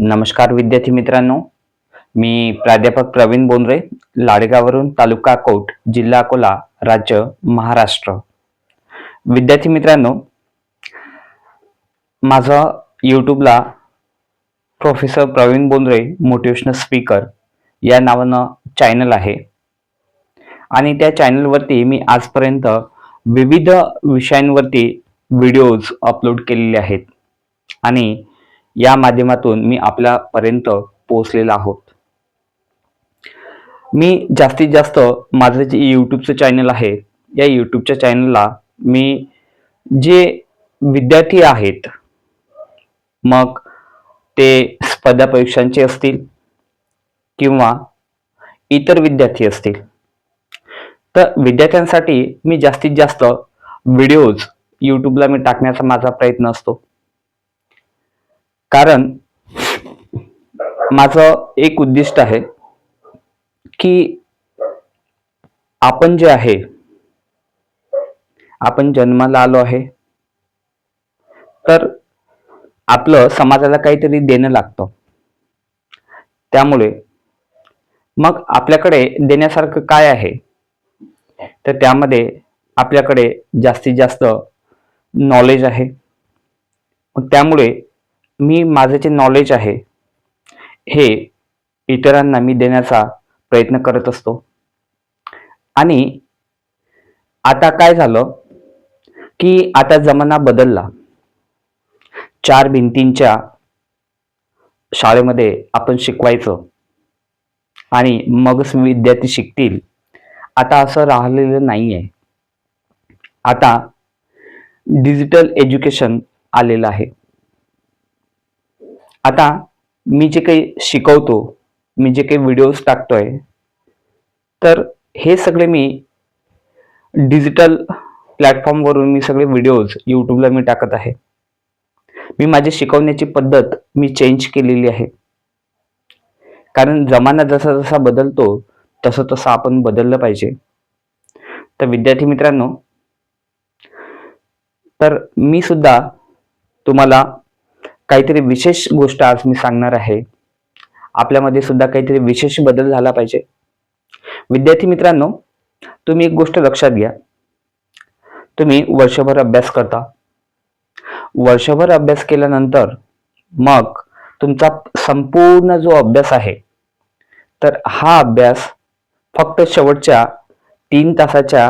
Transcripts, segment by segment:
नमस्कार विद्यार्थी मित्रांनो, मी प्राध्यापक प्रवीण बोंद्रे, लाडगाववरून, तालुका कोट, जिल्हा अकोला, राज्य महाराष्ट्र. विद्यार्थी मित्रांनो, माझं यूट्यूबला professor Pravin Bondre motivational speaker या नावानं चॅनल आहे आणि त्या चॅनलवरती मी आजपर्यंत विविध विषयांवरती व्हिडिओज अपलोड केलेले आहेत आणि या माध्यमातून मी आपल्यापर्यंत पोहोचलेला आहोत. मी जास्तीत जास्त माझं जे यूट्यूबचं चॅनल आहे, या यूट्यूबच्या चॅनलला मी जे विद्यार्थी आहेत, मग ते स्पर्धा परीक्षांचे असतील किंवा इतर विद्यार्थी असतील, तर विद्यार्थ्यांसाठी मी जास्तीत जास्त व्हिडिओज यूट्यूबला मी टाकण्याचा माझा प्रयत्न असतो. कारण माझं एक उद्दिष्ट आहे की आपण जे आहे, आपण जन्माला आलो आहे तर आपलं समाजाला काहीतरी देणं लागतं. त्यामुळे मग आपल्याकडे देण्यासारखं काय आहे, तर त्यामध्ये आपल्याकडे जास्तीत जास्त नॉलेज आहे. मग त्यामुळे मी माझं जे नॉलेज आहे हे इतरांना मी देण्याचा प्रयत्न करत असतो. आणि आता काय झालं की आता जमाना बदलला. 4 भिंतींच्या शाळेमध्ये आपण शिकवायचं आणि मगच विद्यार्थी शिकतील, आता असं राहिलेलं नाही आहे. आता डिजिटल एज्युकेशन आलेलं आहे. आता मी जे काही शिकवतो, मी जे काही व्हिडिओज टाकतोय, तर हे सगळे मी डिजिटल प्लॅटफॉर्मवरून मी सगळे व्हिडिओज यूट्यूबला मी टाकत आहे. मी माझी शिकवण्याची पद्धत मी चेंज केलेली आहे. कारण जमाना जसा जसा बदलतो तसं तसं आपण बदललं पाहिजे. तर विद्यार्थी मित्रांनो, तर मी सुद्धा तुम्हाला काहीतरी विशेष गोष्ट आज मी सांगणार आहे. आपल्यामध्ये सुद्धा काहीतरी विशेष बदल झाला पाहिजे. विद्यार्थी मित्रांनो, तुम्ही एक गोष्ट लक्षात घ्या. तुम्ही वर्षभर अभ्यास करता. वर्षभर अभ्यास केल्यानंतर मग तुमचा संपूर्ण जो अभ्यास आहे, तर हा अभ्यास फक्त शेवटच्या 3 तासाच्या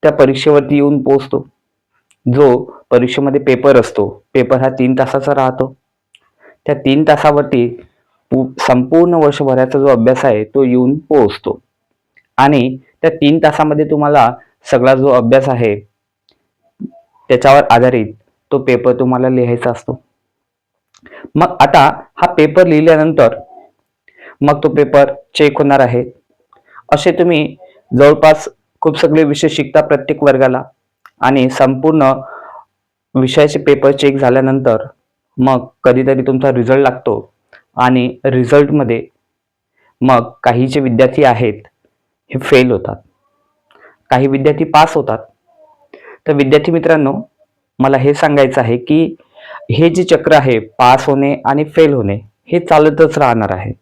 त्या परीक्षेवरती येऊन पोहोचतो. जो परीक्षेमध्ये पेपर असतो, पेपर हा 3 तासाचा राहतो. त्या 3 तासावरती संपूर्ण वर्षभराचा जो अभ्यास आहे तो येऊन पोहोचतो आणि त्या 3 तासामध्ये तुम्हाला सगळा जो अभ्यास आहे त्याच्यावर आधारित तो पेपर तुम्हाला लिहायचा असतो. मग आता हा पेपर लिहिल्यानंतर मग तो पेपर चेक होणार आहे. असे तुम्ही जवळपास खूप सगळे विषय शिकता प्रत्येक वर्गाला आणि संपूर्ण विषयाचे पेपर चेक झाल्यानंतर मग कधीतरी तुमचा रिझल्ट लागतो आणि रिझल्टमध्ये मग काही जे विद्यार्थी आहेत हे फेल होतात, काही विद्यार्थी पास होतात. तर विद्यार्थी मित्रांनो, मला हे सांगायचं आहे की हे जे चक्र आहे, पास होणे आणि फेल होणे, हे चालतच राहणार आहे.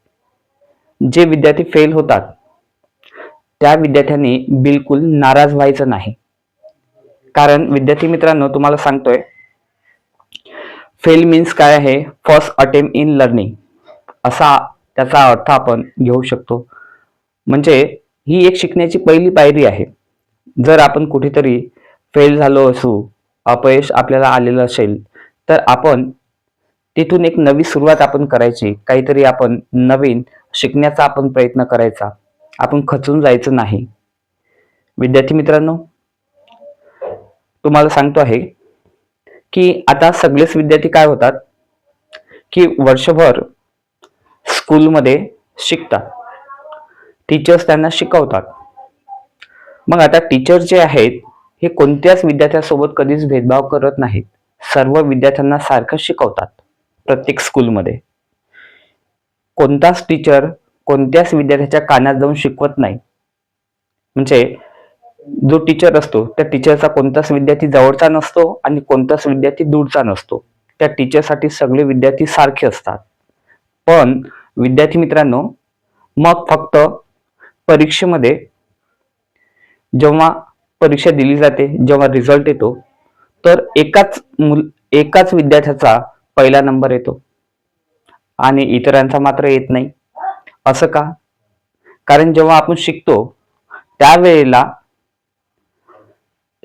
जे विद्यार्थी फेल होतात त्या विद्यार्थ्यांनी बिलकुल नाराज व्हायचं नाही. कारण विद्यार्थी मित्रांनो, तुम्हाला सांगतोय, फेल मीन्स काय आहे, फर्स्ट अटेम्प्ट इन लर्निंग, असा त्याचा अर्थ आपण घेऊ शकतो. म्हणजे ही एक शिकण्याची पहिली पायरी आहे. जर आपण कुठेतरी फेल झालो असू, अपयश आपल्याला आलेलं असेल, तर आपण तिथून एक नवी सुरुवात आपण करायची. काहीतरी आपण नवीन शिकण्याचा आपण प्रयत्न करायचा. आपण खचून जायचं नाही. विद्यार्थी मित्रांनो, तुम्हाला सांगतो आहे की आता सगळेच विद्यार्थी काय होतात की वर्षभर स्कूलमध्ये शिकतात, टीचर्स त्यांना शिकवतात. मग आता टीचर जे आहेत हे कोणत्याच विद्यार्थ्यासोबत कधीच भेदभाव करत नाहीत. सर्व विद्यार्थ्यांना सारखं शिकवतात. प्रत्येक स्कूलमध्ये कोणताच टीचर कोणत्याच विद्यार्थ्याच्या कानात जाऊन शिकवत नाही. म्हणजे जो टीचर असतो त्या टीचरचा कोणताच विद्यार्थी जवळचा नसतो आणि कोणताच विद्यार्थी दूरचा नसतो. त्या टीचरसाठी सगळे विद्यार्थी सारखे असतात. पण विद्यार्थी मित्रांनो, मग फक्त परीक्षेमध्ये जेव्हा परीक्षा दिली जाते, जेव्हा रिझल्ट येतो, तर एकाच विद्यार्थ्याचा पहिला नंबर येतो आणि इतरांचा मात्र येत नाही. असं का? कारण जेव्हा आपण शिकतो त्यावेळेला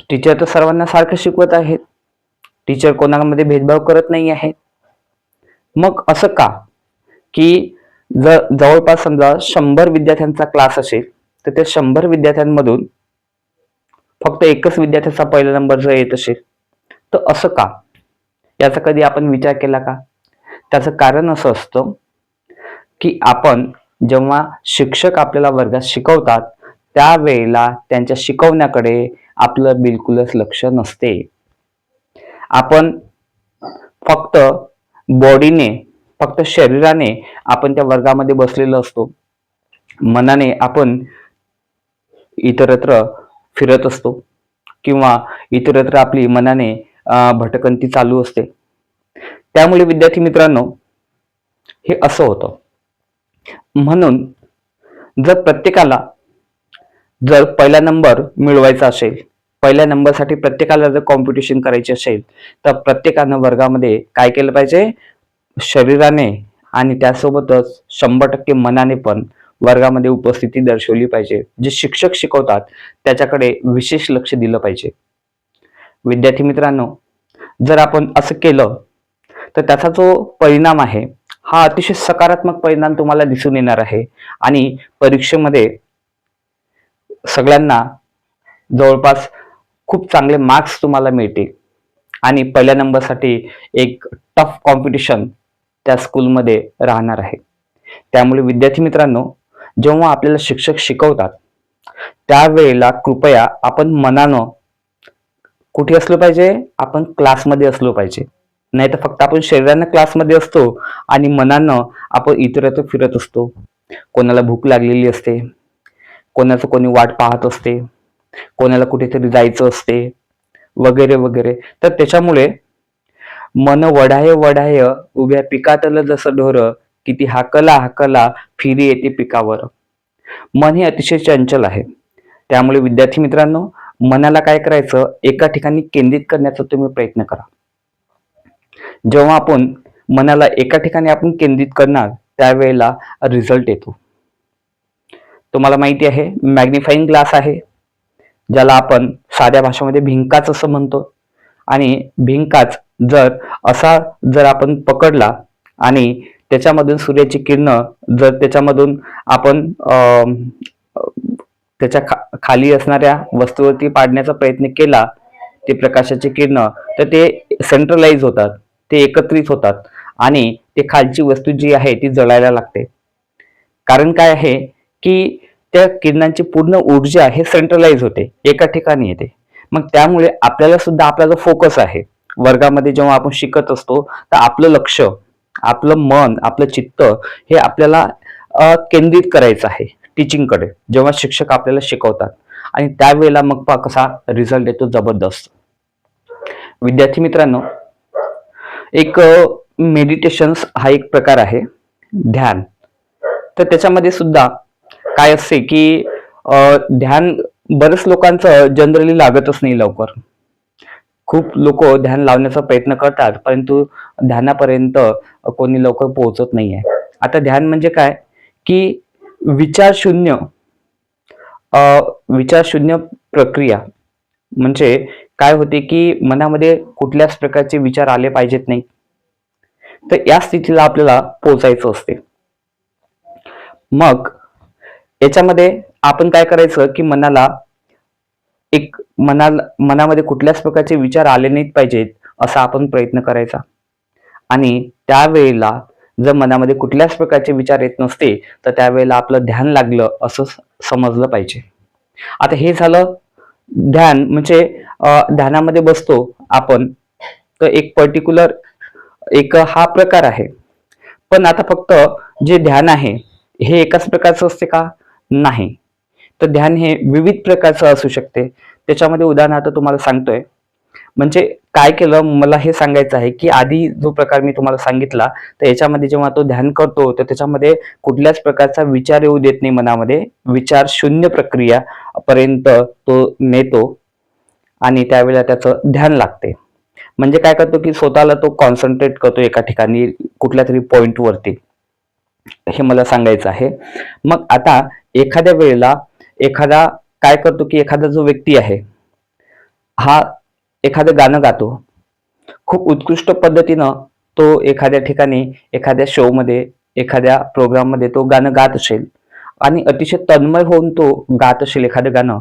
टीचर तर सर्वांना सारखं शिकवत आहेत. टीचर कोणामध्ये भेदभाव करत नाही आहेत. मग असं का की जर जवळपास समजा 100 विद्यार्थ्यांचा क्लास असेल, तर त्या 100 विद्यार्थ्यांमधून फक्त एकच विद्यार्थ्याचा पहिला नंबर जर येत असेल, तर असं का? याचा कधी आपण विचार केला का? त्याचं कारण असं असतं की आपण जेव्हा शिक्षक आपल्याला वर्गात शिकवतात त्यावेळेला त्यांच्या शिकवण्याकडे आपलं बिलकुलच लक्ष नसते. आपण फक्त बॉडीने, फक्त शरीराने आपण त्या वर्गामध्ये बसलेलो असतो. मनाने आपण इतरत्र फिरत असतो किंवा इतरत्र आपली मनाने भटकंती चालू असते. त्यामुळे विद्यार्थी मित्रांनो, हे असं होतं. म्हणून जर पहिला नंबर मिळवायचा असेल, पहिल्या नंबरसाठी प्रत्येकाला जर कॉम्पिटिशन करायची असेल, तर प्रत्येकानं वर्गामध्ये काय केलं पाहिजे? शरीराने आणि त्यासोबतच 100% मनाने पण वर्गामध्ये उपस्थिती दर्शवली पाहिजे. जे शिक्षक शिकवतात त्याच्याकडे विशेष लक्ष दिलं पाहिजे. विद्यार्थी मित्रांनो, जर आपण असं केलं तर त्याचा जो परिणाम आहे हा अतिशय सकारात्मक परिणाम तुम्हाला दिसून येणार आहे आणि परीक्षेमध्ये सगळ्यांना जवळपास खूप चांगले मार्क्स तुम्हाला मिळतील आणि पहिल्या नंबरसाठी एक टफ कॉम्पिटिशन त्या स्कूलमध्ये राहणार आहे. त्यामुळे विद्यार्थी मित्रांनो, जेव्हा आपल्याला शिक्षक शिकवतात त्यावेळेला कृपया आपण मनानं कुठे असलो पाहिजे? आपण क्लासमध्ये असलो पाहिजे. नाही तर फक्त आपण शरीरानं क्लासमध्ये असतो आणि मनानं आपण इतरत्र फिरत असतो. कोणाला भूक लागलेली असते, कोणाचं कोणी वाट पाहत असते, कोणाला कुठेतरी जायचं असते, वगैरे वगैरे. तर त्याच्यामुळे मन वढाय वढाय उभ्या पिकातलं जसं ढोर, किती हाकला हाकला फिरी येते पिकावर. मन हे अतिशय चंचल आहे. त्यामुळे विद्यार्थी मित्रांनो, मनाला काय करायचं? एका ठिकाणी केंद्रित करण्याचा तुम्ही प्रयत्न करा. जेव्हा आपण मनाला एका ठिकाणी आपण केंद्रित करणार त्यावेळेला रिझल्ट येतो. तुम्हाला माहिती आहे, मॅग्निफाईंग ग्लास आहे, ज्याला आपण साध्या भाषेमध्ये भिंकाच असं म्हणतो. आणि भिंकाच जर आपण पकडला आणि त्याच्यामधून सूर्याची किरणं जर त्याच्यामधून आपण त्याच्या खाली असणाऱ्या वस्तूवरती पाडण्याचा प्रयत्न केला, ते प्रकाशाची किरणं, तर ते सेंट्रलाइज होतात, ते एकत्रित होतात आणि ते खालची वस्तू जी आहे ती जळायला लागते. कारण काय आहे की त्या किरणांची पूर्ण ऊर्जा हे सेंट्रलाइज होते, एका ठिकाणी येते. मग त्यामुळे आपल्याला सुद्धा आपला जो फोकस आहे वर्गामध्ये जेव्हा आपण शिकत असतो, तर आपलं लक्ष, आपलं मन, आपलं चित्त हे आपल्याला केंद्रित करायचं आहे टीचिंगकडे, जेव्हा शिक्षक आपल्याला शिकवतात. आणि त्यावेळेला मग पहा कसा रिझल्ट येतो, जबरदस्त. विद्यार्थी मित्रांनो, एक मेडिटेशन्स हा एक प्रकार आहे, ध्यान. तर त्याच्यामध्ये सुद्धा काय असते की ध्यान बरेच लोकांचं जनरली लागतच नाही लवकर. खूप लोक ध्यान लावण्याचा प्रयत्न करतात, परंतु ध्यानापर्यंत कोणी लवकर पोहोचत नाहीये. आता ध्यान म्हणजे काय की विचारशून्य प्रक्रिया. म्हणजे काय होते की मनामध्ये कुठल्याच प्रकारचे विचार आले पाहिजेत नाही, तर या स्थितीला आपल्याला पोहोचायचं असते. मग याच्यामध्ये आपण काय करायचं की मनामध्ये कुठल्याच प्रकारचे विचार आले नाहीत पाहिजेत असा आपण प्रयत्न करायचा. आणि त्यावेळेला जर मनामध्ये कुठल्याच प्रकारचे विचार येत नसते, तर त्यावेळेला आपलं ध्यान लागलं असं समजलं पाहिजे. आता हे झालं ध्यान. म्हणजे ध्यानामध्ये बसतो आपण, तर एक पर्टिक्युलर हा प्रकार आहे. पण आता फक्त जे ध्यान आहे हे एकाच प्रकारचं असते का? नाही. तर ध्यान हे विविध प्रकारचं असू शकते. त्याच्यामध्ये उदाहरणार्थ तुम्हाला सांगतोय, म्हणजे काय केलं मला हे सांगायचं आहे की आधी जो प्रकार मी तुम्हाला सांगितला, तर याच्यामध्ये जेव्हा तो ध्यान करतो तर त्याच्यामध्ये कुठल्याच प्रकारचा विचार येऊ देत नाही मनामध्ये. विचार शून्य प्रक्रिया पर्यंत तो नेतो आणि त्यावेळेला त्याचं ध्यान लागते. म्हणजे काय करतो की स्वतःला तो कॉन्सन्ट्रेट करतो एका ठिकाणी कुठल्या तरी पॉइंट वरती, हे मला सांगायचं आहे. मग आता एखाद्या वेळेला एखादा काय करतो की एखादा जो व्यक्ती आहे हा एखादं गाणं गातो, खूप उत्कृष्ट पद्धतीनं तो एखाद्या ठिकाणी एखाद्या शो मध्ये एखाद्या प्रोग्राम मध्ये तो गाणं गात असेल आणि अतिशय तन्मय होऊन तो गात असेल एखादं गाणं,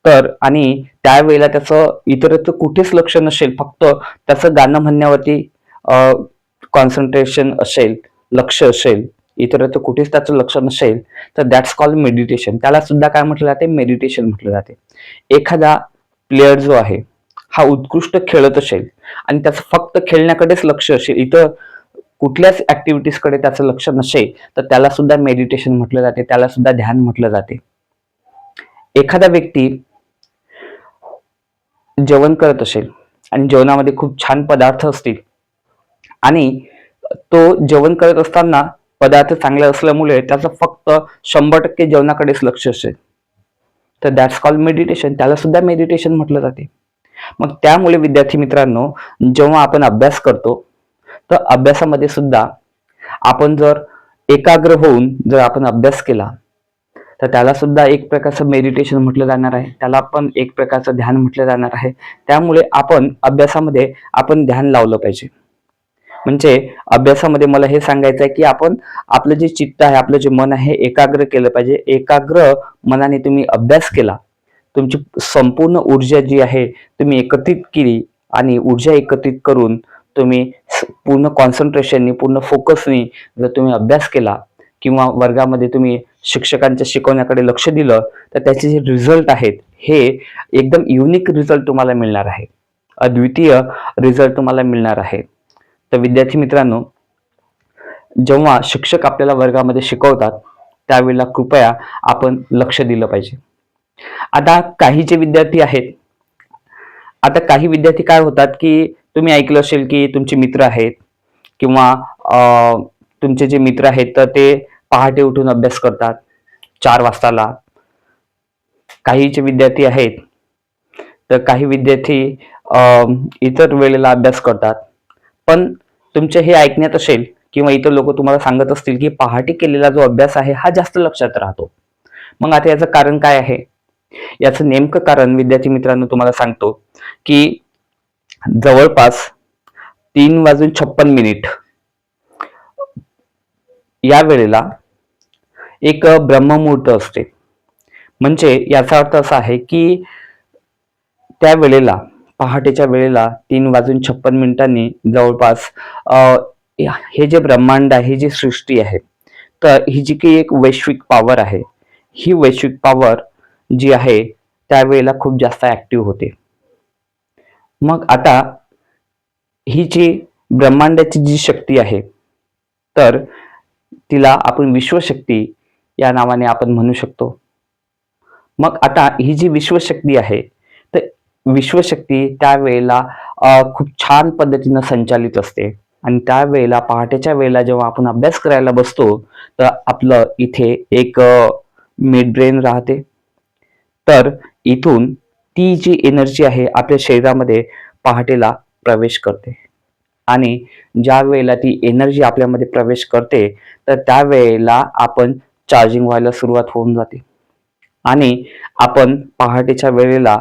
तर आणि त्यावेळेला त्याचं इतरत्र कुठेच लक्ष नसेल, फक्त त्याचं गाणं म्हणण्यावरती कॉन्सन्ट्रेशन असेल, लक्ष असेल, इतरत्र कुठेच त्याचं लक्ष नसेल, तर दॅट्स कॉल्ड मेडिटेशन. त्याला सुद्धा काय म्हटलं जाते? मेडिटेशन म्हटलं जाते. एखादा प्लेयर जो आहे हा उत्कृष्ट खेळत असेल आणि त्याचं फक्त खेळण्याकडेच लक्ष असेल, इतर कुठल्याच ऍक्टिव्हिटीजकडे त्याचं लक्ष नसेल, तर त्याला सुद्धा मेडिटेशन म्हटलं जाते, त्याला सुद्धा ध्यान म्हटलं जाते. एखादा व्यक्ती जेवण करत असेल आणि जेवणामध्ये खूप छान पदार्थ असतील आणि तो जेवण करत असताना पदार्थ चांगले असल्यामुळे त्याचं फक्त 100% जेवणाकडेच लक्ष असेल, तर दॅट्स कॉल्ड मेडिटेशन, त्याला सुद्धा मेडिटेशन म्हटलं जाते. मग त्यामुळे विद्यार्थी मित्रांनो, जेव्हा आपण अभ्यास करतो तर अभ्यासामध्ये सुद्धा आपण जर एकाग्र होऊन जर आपण अभ्यास केला तर त्याला सुद्धा एक प्रकारचं मेडिटेशन म्हटलं जाणार आहे, त्याला पण एक प्रकारचं ध्यान म्हटलं जाणार आहे. त्यामुळे आपण अभ्यासामध्ये आपण ध्यान लावलं पाहिजे. म्हणजे अभ्यासामध्ये मला हे सांगायचं आहे की आपण आपलं जे चित्त आहे, आपलं जे मन आहे, एकाग्र केलं पाहिजे. एकाग्र मनाने तुम्ही अभ्यास केला, तुमची संपूर्ण ऊर्जा जी आहे तुम्ही एकत्रित केली आणि ऊर्जा एकत्रित करून तुम्ही पूर्ण कॉन्सन्ट्रेशननी, पूर्ण फोकसनी जर तुम्ही अभ्यास केला किंवा वर्गामध्ये तुम्ही शिक्षकांच्या शिकवण्याकडे लक्ष दिलं, तर त्याचे जे रिझल्ट आहेत हे एकदम युनिक रिझल्ट तुम्हाला मिळणार आहे, अद्वितीय रिझल्ट तुम्हाला मिळणार आहे. तर विद्यार्थी मित्रांनो, जेव्हा शिक्षक आपल्याला वर्गामध्ये शिकवतात त्यावेळेला कृपया आपण लक्ष दिलं पाहिजे. आता काही जे विद्यार्थी आहेत, आता काही विद्यार्थी काय होतात की तुम्ही ऐकलं असेल की तुमचे मित्र आहेत किंवा तुमचे जे मित्र आहेत तर ते पहाटे उठून अभ्यास करतात 4 वाजताला. काही जे विद्यार्थी आहेत तर काही विद्यार्थी इतर वेळेला अभ्यास करतात. पण तुमचे हे ऐकण्यात असेल किंवा इतर लोक तुम्हाला सांगत असतील की पहाटे केलेला जो अभ्यास आहे हा जास्त लक्षात राहतो. मग आता याचं कारण काय आहे? याचं नेमकं कारण विद्यार्थी मित्रांनो तुम्हाला सांगतो की जवळपास 3:56 या वेळेला एक ब्रह्ममुहूर्त असते. म्हणजे याचा अर्थ असा आहे की त्या वेळेला, पहाटेच्या वेळेला 3:56 जवळपास हे जे ब्रह्मांड आहे, ही जी सृष्टी आहे, तर ही जी काही एक वैश्विक पॉवर आहे, ही वैश्विक पॉवर जी आहे त्यावेळेला खूप जास्त ऍक्टिव्ह होते. मग आता ही जी ब्रह्मांडाची जी शक्ती आहे, तर तिला आपण विश्वशक्ती या नावाने आपण म्हणू शकतो. मग आता ही जी विश्वशक्ती आहे, तर विश्वशक्ती त्यावेळेला खूप छान पद्धतीनं संचालित असते आणि त्यावेळेला पहाटेच्या वेळेला जेव्हा आपण अभ्यास करायला बसतो, तर आपलं इथे एक मिड ब्रेन राहते. तर इथून ती जी एनर्जी आहे आपल्या शरीरामध्ये पहाटेला प्रवेश करते आणि ज्या वेळेला ती एनर्जी आपल्यामध्ये प्रवेश करते, तर त्यावेळेला आपण चार्जिंग व्हायला सुरुवात होऊन जाते आणि आपण पहाटेच्या वेळेला,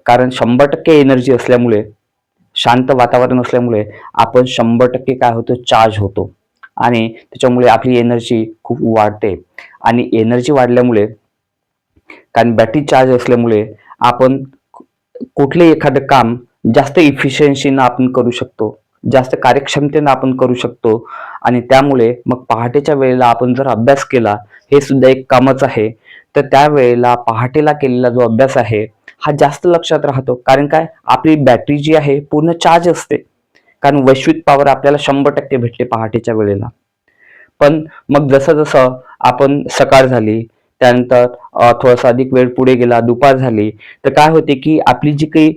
कारण 100% एनर्जी असल्यामुळे, शांत वातावरण असल्यामुळे आपण 100% काय होतो? चार्ज होतो आणि त्याच्यामुळे आपली एनर्जी खूप वाढते. आणि एनर्जी वाढल्यामुळे, कारण बॅटरी चार्ज असल्यामुळे, आपण कुठलेही एखादं काम जास्त इफिशियन्सीनं आपण करू शकतो, जास्त कार्यक्षमतेनं आपण करू शकतो. आणि त्यामुळे मग पहाटेच्या वेळेला आपण जर अभ्यास केला, हे सुद्धा एक कामच आहे, तर त्यावेळेला पहाटेला केलेला जो अभ्यास आहे हा जास्त लक्षात राहतो. कारण काय? आपली बॅटरी जी आहे पूर्ण चार्ज असते, कारण वैश्विक पॉवर आपल्याला 100% भेटते पहाटेच्या वेळेला. पण मग जसं जसं आपण सकाळ झाली, त्यानंतर थोडासा अधिक वेळ पुढे गेला, दुपार झाली, तर काय होते की आपली जी काही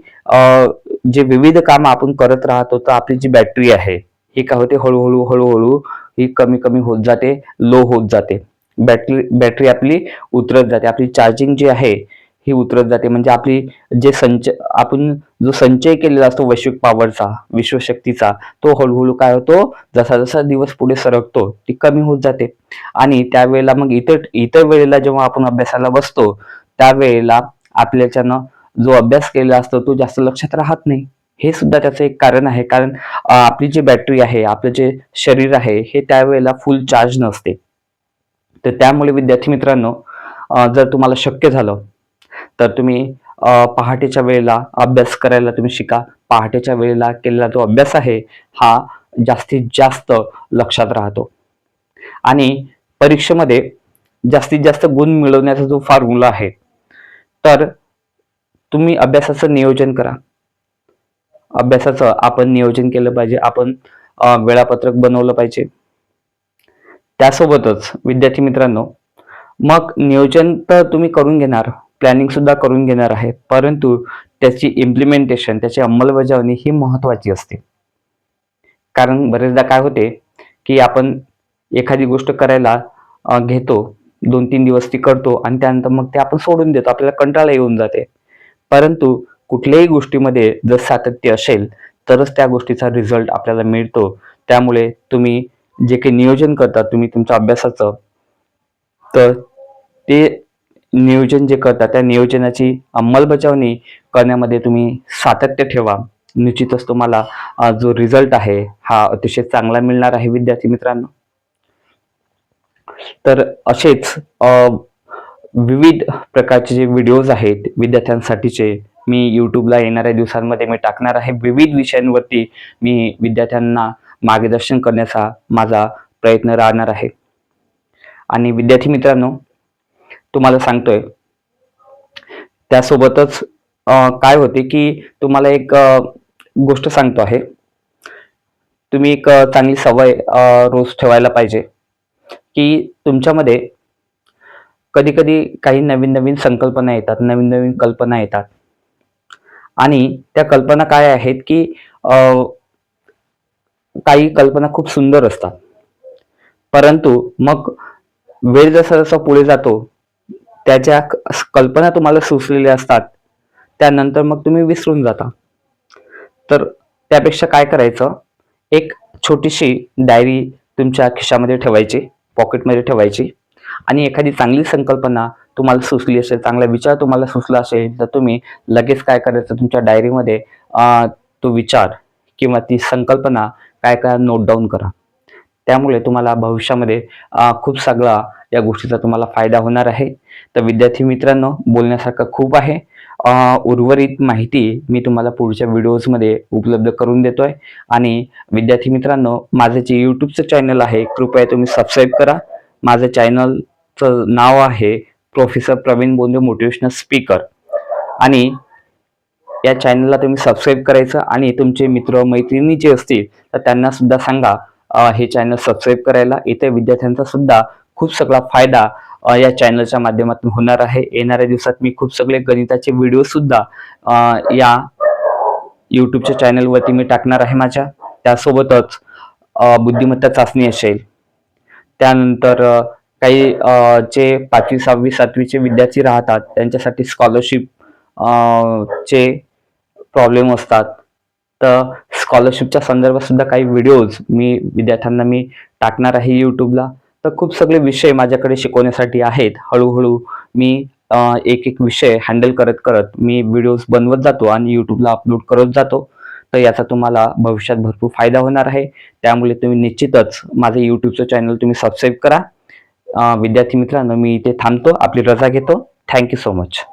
जे विविध कामं आपण करत राहतो, तर आपली जी बॅटरी आहे ही काय होते, हळूहळू हळूहळू ही कमी कमी होत जाते, लो होत जाते. बॅटरी बॅटरी आपली उतरत जाते, आपली चार्जिंग जी आहे ही उतरत जाते. म्हणजे आपली जे आपण जो संचय केलेला असतो वैश्विक पॉवरचा, विश्वशक्तीचा, तो हळूहळू काय होतो, जसा जसा दिवस पुढे सरकतो ती कमी होत जाते. आणि त्यावेळेला मग इतर इतर वेळेला जेव्हा आपण अभ्यासाला बसतो, त्यावेळेला आपल्याच्यानं जो अभ्यास केलेला असतो तो जास्त लक्षात राहत नाही. हे सुद्धा त्याचं एक कारण आहे. कारण आपली जी बॅटरी आहे, आपलं जे शरीर आहे, हे त्यावेळेला फुल चार्ज नसते. तर त्यामुळे विद्यार्थी मित्रांनो, जर तुम्हाला शक्य झालं तर तुम्ही पहाटेच्या वेळेला अभ्यास करायला तुम्ही शिका. पहाटेच्या वेळेला केलेला जो अभ्यास आहे हा जास्तीत जास्त लक्षात राहतो. आणि परीक्षेमध्ये जास्तीत जास्त गुण मिळवण्याचा जो फॉर्म्युला आहे, तर तुम्ही अभ्यासाचं नियोजन करा. अभ्यासाचं आपण नियोजन केलं पाहिजे, आपण वेळापत्रक बनवलं पाहिजे. त्यासोबतच विद्यार्थी मित्रांनो, मग नियोजन तर तुम्ही करून घेणार, प्लॅनिंग सुद्धा करून घेणार आहे, परंतु त्याची इम्प्लिमेंटेशन, त्याची अंमलबजावणी ही महत्वाची असते. कारण बरेचदा काय होते की आपण एखादी गोष्ट करायला घेतो, 2-3 दिवस ती करतो आणि त्यानंतर मग ते आपण सोडून देतो, आपल्याला कंटाळा येऊन जाते. परंतु कुठल्याही गोष्टीमध्ये जर सातत्य असेल तरच त्या गोष्टीचा रिझल्ट आपल्याला मिळतो. त्यामुळे तुम्ही जे काही नियोजन करता तुम्ही तुमच्या अभ्यासाचं, तर ते नियोजन जे करता त्या नियोजनाची अंमलबजावणी करण्यामध्ये तुम्ही सातत्य ठेवा. निश्चितच तुम्हाला जो रिझल्ट आहे हा अतिशय चांगला मिळणार आहे विद्यार्थी मित्रांनो. तर असेच विविध प्रकारचे जे व्हिडिओज आहेत विद्यार्थ्यांसाठीचे, मी यूट्यूबला येणाऱ्या दिवसांमध्ये मी टाकणार आहे. विविध विषयांवरती मी विद्यार्थ्यांना मार्गदर्शन करण्याचा माझा प्रयत्न राहणार आहे. आणि विद्यार्थी मित्रांनो, तुम्हाला सांगतोय त्यासोबतच काय होते की तुम्हाला एक गोष्ट सांगतो आहे. तुम्ही एक चांगली सवय रोज ठेवायला पाहिजे की तुमच्यामध्ये कधी कधी काही नवीन नवीन संकल्पना येतात, नवीन नवीन कल्पना येतात. आणि त्या कल्पना काय आहेत की काही कल्पना खूप सुंदर असतात, परंतु मग वेळ जसा जसा पुढे जातो, त्याच्या कल्पना तुम्हाला सुचलेल्या असतात, त्यानंतर मग तुम्ही विसरून जाता. तर त्यापेक्षा काय करायचं, एक छोटीशी डायरी तुमच्या खिशामध्ये ठेवायची, पॉकेटमध्ये ठेवायची. आणि एखादी चांगली संकल्पना तुम्हाला सुचली असेल, चांगला विचार तुम्हाला सुचला असेल, तर तुम्ही लगेच काय करायचं, तुमच्या डायरीमध्ये तो विचार किंवा ती संकल्पना काय काय नोट डाऊन करा. त्यामुळे तुम्हाला भविष्यामध्ये खूप सगळा या गोष्टीचा तुम्हाला फायदा होणार आहे. तर विद्यार्थी मित्रांनो, बोलण्यासारखं खूप आहे. उर्वरित माहिती मी तुम्हाला पुढच्या व्हिडिओजमध्ये उपलब्ध करून देतोय. आणि विद्यार्थी मित्रांनो, माझं जे यूट्यूबचं चॅनल आहे, कृपया तुम्ही सबस्क्राईब करा. माझं चॅनलचं नाव आहे professor Pravin Bondre motivational speaker. आणि या चॅनलला तुम्ही सबस्क्राईब करायचं आणि तुमचे मित्र मैत्रिणी जे असतील तर त्यांना सुद्धा सांगा हे चॅनल सबस्क्राईब करायला. इतर विद्यार्थ्यांचा सुद्धा खूप सगळा फायदा या चॅनलच्या माध्यमातून होणार आहे. येणाऱ्या दिवसात मी खूप सगळे गणिताचे व्हिडिओ सुद्धा या यूट्यूबच्या चॅनलवरती मी टाकणार आहे माझ्या. त्यासोबतच बुद्धिमत्ता चाचणी असेल, त्यानंतर काही जे 5वी 6वी 7वीचे विद्यार्थी राहतात त्यांच्यासाठी स्कॉलरशिप चे प्रॉब्लेम असतात, तर स्कॉलरशिपच्या संदर्भात सुद्धा काही व्हिडिओज मी विद्यार्थ्यांना मी टाकणार आहे यूट्यूबला. तर खूप सगळे विषय माझ्याकडे शिकवण्यासाठी आहेत. हळूहळू मी एक एक विषय हँडल करत करत मी व्हिडिओज बनवत जातो आणि यूट्यूबला अपलोड करत जातो. तर याचा तुम्हाला भविष्यात भरपूर फायदा होणार आहे. त्यामुळे तुम्ही निश्चितच माझं यूट्यूबचं चॅनल तुम्ही सबस्क्राईब करा. विद्यार्थी मित्रांनो, मी इथे थांबतो, आपली रजा घेतो. Thank you so much.